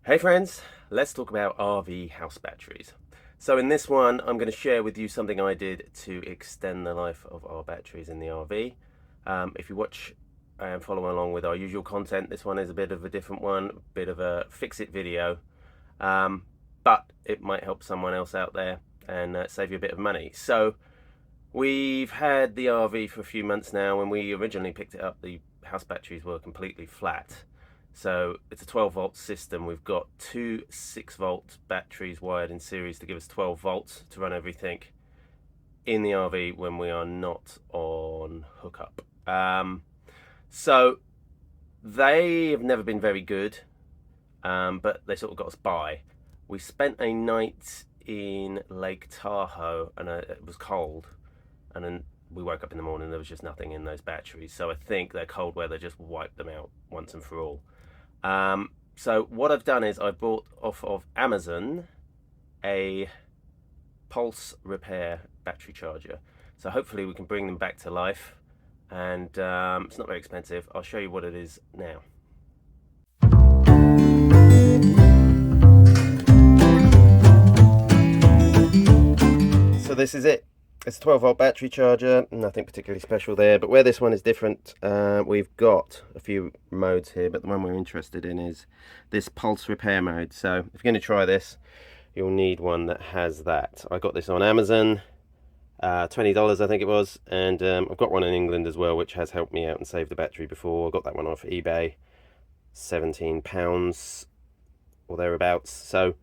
Hey friends, let's talk about RV house batteries. So in this one, I'm going to share with you something I did to extend the life of our batteries in the RV. If you watch and follow along with our usual content, this one is a bit of a different one, a bit of a fix-it video, but it might help someone else out there and save you a bit of money. So we've had the RV for a few months now. When we originally picked it up, the house batteries were completely flat. So it's a 12 volt system. We've got two 6-volt batteries wired in series to give us 12 volts to run everything in the RV when we are not on hookup. So they have never been very good, but they sort of got us by. We spent a night in Lake Tahoe and it was cold, and then we woke up in the morning, there was just nothing in those batteries. So I think that cold weather just wiped them out once and for all. So what I've done is I bought off of Amazon a pulse repair battery charger. So hopefully we can bring them back to life, and it's not very expensive. I'll show you what it is now. So this is it. It's a 12 volt battery charger, nothing particularly special there, but where this one is different, we've got a few modes here, but the one we're interested in is this pulse repair mode. So if you're going to try this, you'll need one that has that. I got this on Amazon, $20 I think it was, and I've got one in England as well, which has helped me out and saved the battery before. I got that one off eBay, £17 or thereabouts. So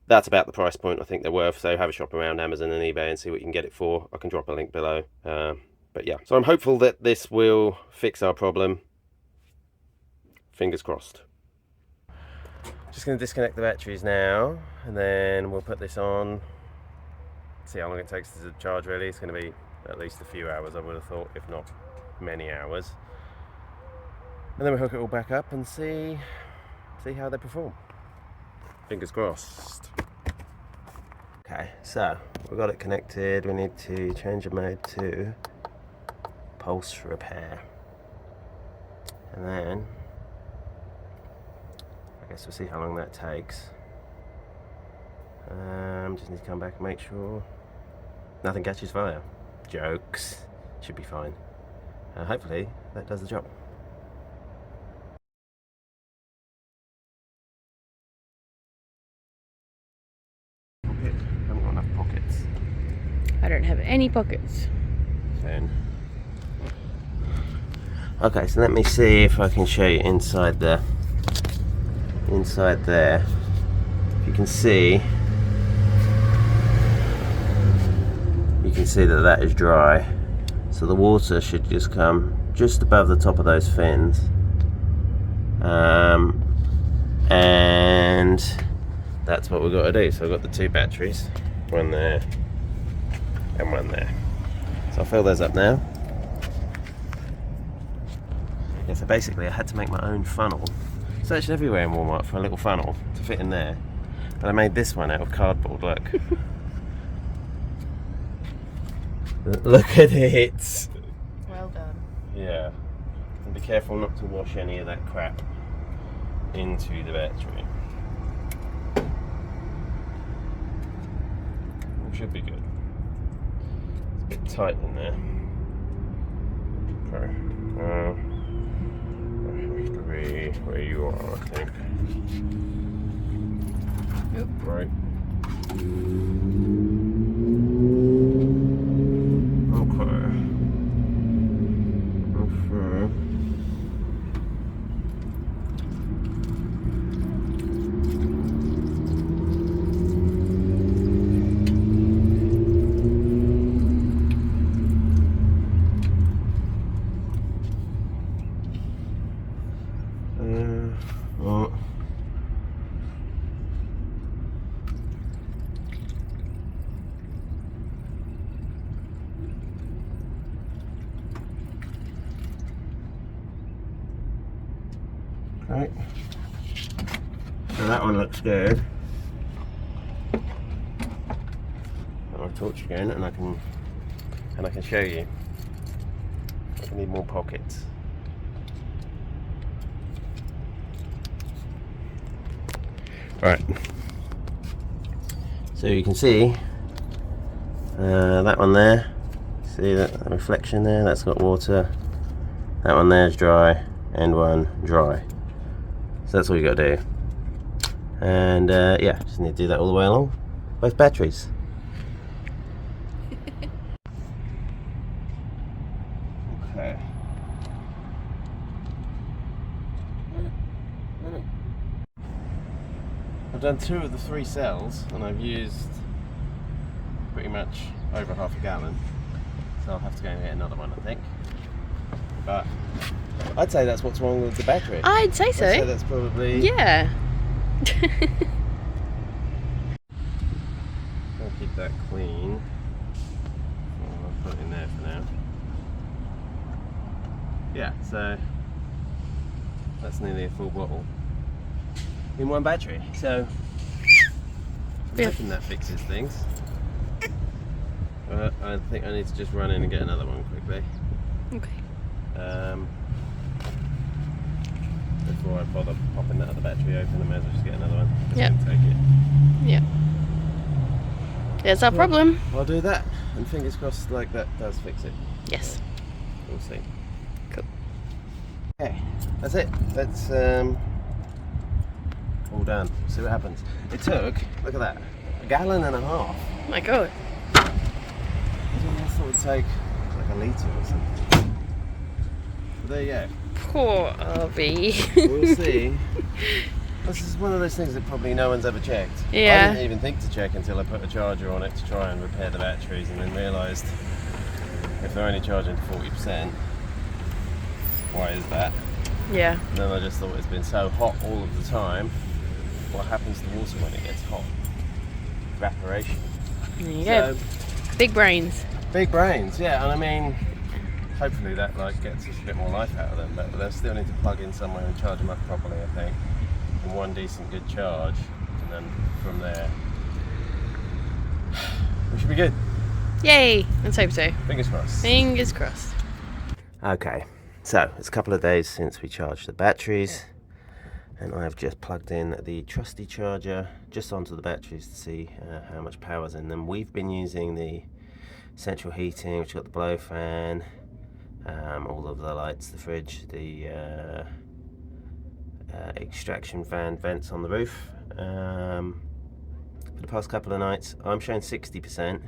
that's about the price point I think they're worth. So have a shop around Amazon and eBay and see what you can get it for. I can drop a link below. But yeah, so I'm hopeful that this will fix our problem. Fingers crossed. Just going to disconnect the batteries now, and then we'll put this on. See how long it takes to charge. Really, it's going to be at least a few hours, I would have thought, if not many hours. And then we'll hook it all back up and see how they perform. Fingers crossed. Okay, so we've got it connected. We need to change the mode to pulse repair, and then I guess we'll see how long that takes. Just need to come back and make sure nothing catches fire. Jokes. Should be fine. Hopefully that does the job. Haven't got enough pockets. I don't have any pockets. Then. Okay, so let me see if I can show you inside there. If you can see that is dry. So the water should just come just above the top of those fins. And that's what we've got to do. So I've got the two batteries, one there and one there. So I'll fill those up now. Yeah, so basically I had to make my own funnel. Searched everywhere in Walmart for a little funnel to fit in there, but I made this one out of cardboard. Look. Look at it. Well done. Yeah. And be careful not to wash any of that crap into the battery. It should be good. It's a bit tight in there. Okay. Where you are, I think. Yep. Right. Right. So that one looks good. I'll torch again, and I can show you. I need more pockets. Right. So you can see that one there. See that reflection there? That's got water. That one there is dry, end one dry. So that's all you got to do. And yeah, just need to do that all the way along. Both batteries. Okay. I've done 2 of the 3 cells, and I've used pretty much over half a gallon. So I'll have to go and get another one, I think. But I'd say that's what's wrong with the battery. I'd say so. I'd say that's probably... Yeah. I'll keep that clean. I'll put it in there for now. Yeah, so that's nearly a full bottle in one battery. So I'm hoping that fixes things. But I think I need to just run in and get another one quickly. Okay. Before I bother popping that other battery open, I may as well just get another one. Yep. Take it. Yeah. There's our problem. I'll do that, and fingers crossed like that does fix it. Yes. So, we'll see. Cool. Okay, that's it. That's all done. See what happens. It took, look at that, 1.5 gallons. Oh my god. I thought it would take like a litre or something. But there you go. Poor RV. We'll see. This is one of those things that probably no one's ever checked. Yeah. I didn't even think to check until I put a charger on it to try and repair the batteries, and then realised if they're only charging 40%, why is that? Yeah. And then I just thought it's been so hot all of the time. What happens to water when it gets hot? Evaporation. There you go. Big brains. Big brains, yeah. And I mean, hopefully that like gets a bit more life out of them, but they'll still need to plug in somewhere and charge them up properly, I think. And one decent good charge, and then from there we should be good. Yay! Let's hope so. Fingers crossed. Fingers crossed. Okay, so it's a couple of days since we charged the batteries, and I've just plugged in the trusty charger just onto the batteries to see how much power's in them. We've been using the central heating, which got the blow fan, all of the lights, the fridge, the extraction fan vents on the roof. For the past couple of nights I'm showing 60%,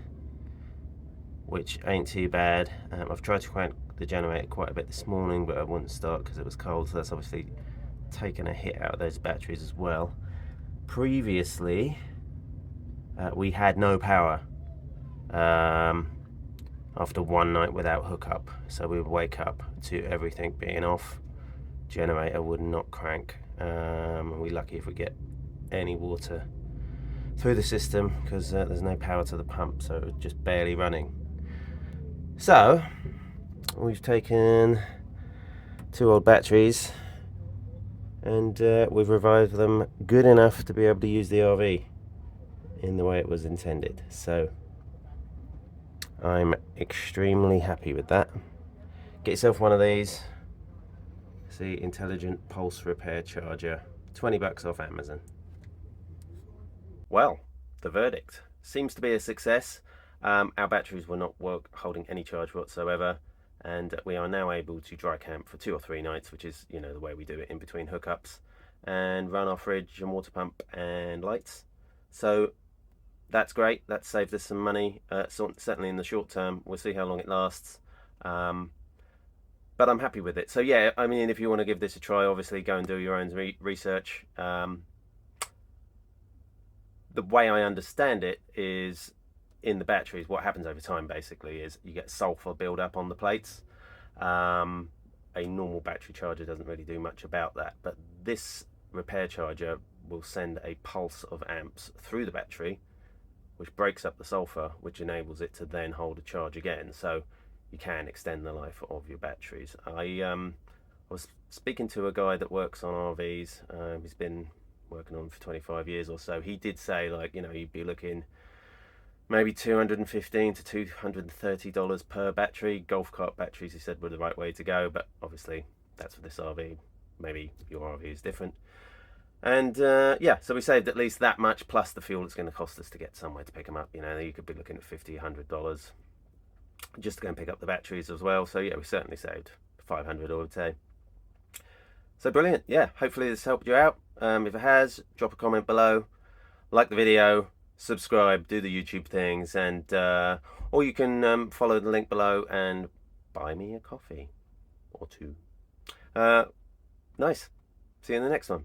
which ain't too bad. I've tried to crank the generator quite a bit this morning, but I wouldn't start because it was cold, so that's obviously taken a hit out of those batteries as well. Previously we had no power after one night without hookup, so we would wake up to everything being off, generator would not crank, and we're lucky if we get any water through the system because there's no power to the pump, so it's just barely running. So we've taken 2 old batteries and we've revived them good enough to be able to use the RV in the way it was intended. So I'm extremely happy with that. Get yourself one of these. See, intelligent pulse repair charger, $20 off Amazon. Well, the verdict seems to be a success. Our batteries were not holding any charge whatsoever, and we are now able to dry camp for 2 or 3 nights, which is, you know, the way we do it in between hookups, and run our fridge and water pump and lights. So that's great. That saved us some money, certainly in the short term. We'll see how long it lasts. But I'm happy with it. So yeah, I mean, if you want to give this a try, obviously go and do your own research. The way I understand it is, in the batteries, what happens over time basically is you get sulfur build up on the plates. A normal battery charger doesn't really do much about that, but this repair charger will send a pulse of amps through the battery, which breaks up the sulfur, which enables it to then hold a charge again. So you can extend the life of your batteries. I was speaking to a guy that works on RVs. He's been working on for 25 years or so. He did say, like, you know, you'd be looking maybe $215 to $230 per battery. Golf cart batteries, he said, were the right way to go, but obviously that's for this RV. Maybe your RV is different. And yeah, so we saved at least that much plus the fuel it's going to cost us to get somewhere to pick them up. You know, you could be looking at $50, $100 just to go and pick up the batteries as well. So yeah, we certainly saved 500, I would say. So brilliant. Yeah, hopefully this helped you out. If it has, drop a comment below, like the video, subscribe, do the YouTube things, and or you can follow the link below and buy me a coffee or two. Nice. See you in the next one.